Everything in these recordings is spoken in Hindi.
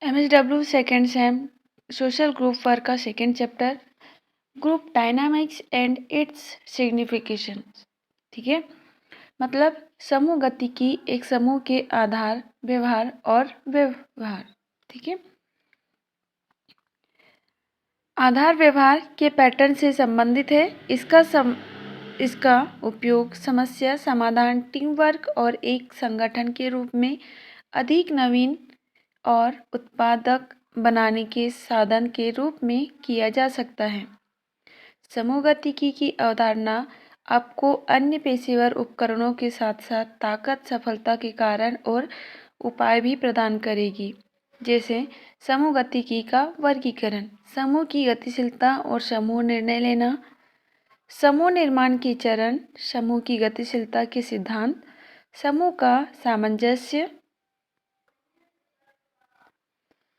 MSW second same social group work का second chapter group dynamics and its signification. ठीक है, मतलब समूह गतिकी एक समूह के आधार, व्यवहार और व्यवहार। ठीक है, आधार व्यवहार के पैटर्न से संबंधित है। इसका उपयोग समस्या समाधान, टीम वर्क और एक संगठन के रूप में अधिक नवीन और उत्पादक बनाने के साधन के रूप में किया जा सकता है। समूह गतिकी की अवधारणा आपको अन्य पेशेवर उपकरणों के साथ साथ ताकत, सफलता के कारण और उपाय भी प्रदान करेगी। जैसे समूह गतिकी का वर्गीकरण, समूह की गतिशीलता और समूह निर्णय लेना, समूह निर्माण के चरण, समूह की गतिशीलता के सिद्धांत, समूह का सामंजस्य,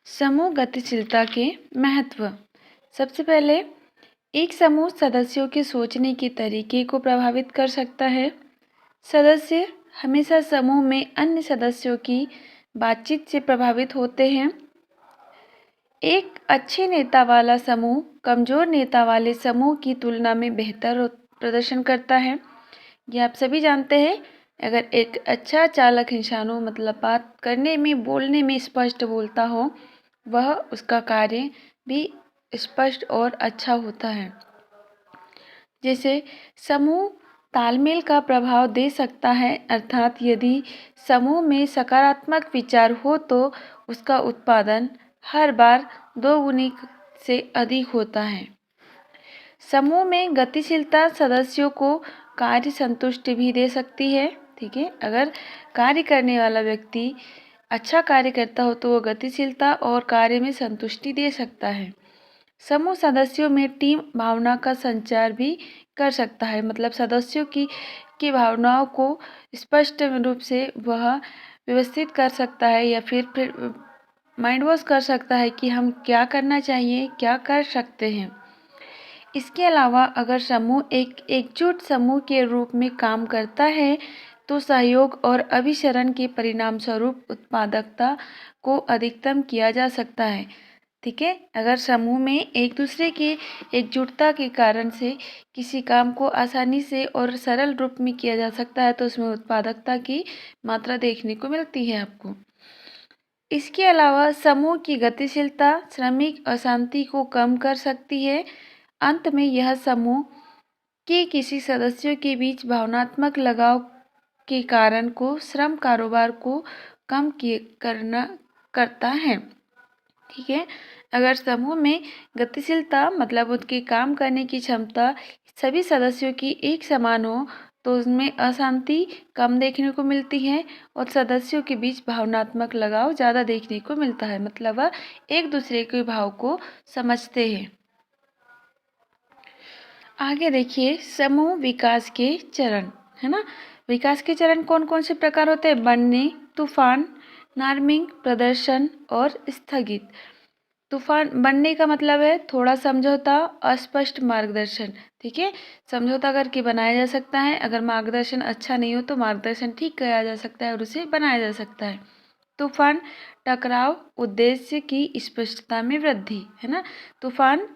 समूह गतिशीलता के महत्व। सबसे पहले, एक समूह सदस्यों के सोचने के तरीके को प्रभावित कर सकता है। सदस्य हमेशा समूह में अन्य सदस्यों की बातचीत से प्रभावित होते हैं। एक अच्छे नेता वाला समूह कमजोर नेता वाले समूह की तुलना में बेहतर प्रदर्शन करता है। ये आप सभी जानते हैं। अगर एक अच्छा चालक इंसान हो, मतलब बात करने में, बोलने में स्पष्ट बोलता हो, वह उसका कार्य भी स्पष्ट और अच्छा होता है। जैसे समूह तालमेल का प्रभाव दे सकता है, अर्थात यदि समूह में सकारात्मक विचार हो तो उसका उत्पादन हर बार 2 गुनी से अधिक होता है। समूह में गतिशीलता सदस्यों को कार्य संतुष्टि भी दे सकती है। ठीक है, अगर कार्य करने वाला व्यक्ति अच्छा कार्य करता हो तो वो गतिशीलता और कार्य में संतुष्टि दे सकता है। समूह सदस्यों में टीम भावना का संचार भी कर सकता है, मतलब सदस्यों की भावनाओं को स्पष्ट रूप से वह व्यवस्थित कर सकता है या फिर माइंड वॉश कर सकता है कि हम क्या करना चाहिए, क्या कर सकते हैं। इसके अलावा अगर समूह एक एकजुट समूह के रूप में काम करता है तो सहयोग और अभिसरण के परिणाम स्वरूप उत्पादकता को अधिकतम किया जा सकता है। ठीक है, अगर समूह में एक दूसरे के एकजुटता के कारण से किसी काम को आसानी से और सरल रूप में किया जा सकता है तो उसमें उत्पादकता की मात्रा देखने को मिलती है आपको। इसके अलावा समूह की गतिशीलता श्रमिक अशांति को कम कर सकती है। अंत में यह समूह के किसी सदस्यों के बीच भावनात्मक लगाव के कारण को श्रम कारोबार को कम करता है। ठीक है, अगर समूह में गतिशीलता मतलब उसके काम करने की क्षमता सभी सदस्यों की एक समान हो तो उसमें अशांति कम देखने को मिलती है और सदस्यों के बीच भावनात्मक लगाव ज़्यादा देखने को मिलता है, मतलब वह एक दूसरे के भाव को समझते हैं। आगे देखिए समूह विकास के चरण, है ना। विकास के चरण कौन कौन से प्रकार होते हैं? बनने, तूफान, नॉर्मिंग, प्रदर्शन और स्थगित। तूफान बनने का मतलब है थोड़ा समझौता, अस्पष्ट मार्गदर्शन। ठीक है, समझौता करके बनाया जा सकता है। अगर मार्गदर्शन अच्छा नहीं हो तो मार्गदर्शन ठीक किया जा सकता है और उसे बनाया जा सकता है। तूफान टकराव, उद्देश्य की स्पष्टता में वृद्धि, है ना।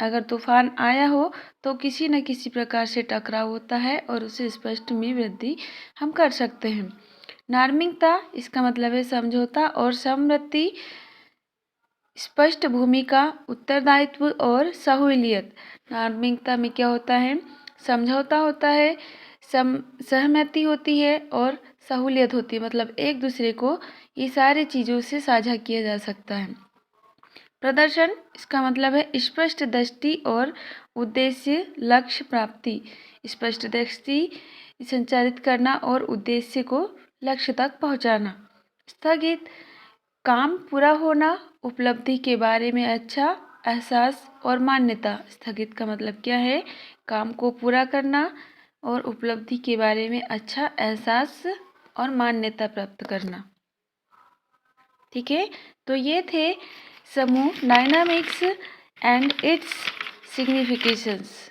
अगर तूफान आया हो तो किसी न किसी प्रकार से टकराव होता है और उसे स्पष्ट में वृद्धि हम कर सकते हैं। नार्मिकता, इसका मतलब है समझौता और सम्मति, स्पष्ट भूमिका, उत्तरदायित्व और सहूलियत। नार्मिकता में क्या होता है? समझौता होता है, सहमति होती है और सहूलियत होती है, मतलब एक दूसरे को ये सारी चीज़ों से साझा किया जा सकता है। प्रदर्शन, इसका मतलब है स्पष्ट दृष्टि और उद्देश्य, लक्ष्य प्राप्ति। स्पष्ट दृष्टि संचारित करना और उद्देश्य को लक्ष्य तक पहुंचाना। स्थगित, काम पूरा होना, उपलब्धि के बारे में अच्छा एहसास और मान्यता। स्थगित का मतलब क्या है? काम को पूरा करना और उपलब्धि के बारे में अच्छा एहसास और मान्यता प्राप्त करना। ठीक है, तो ये थे समूह डायनामिक्स एंड इट्स सिग्निफिकेशंस।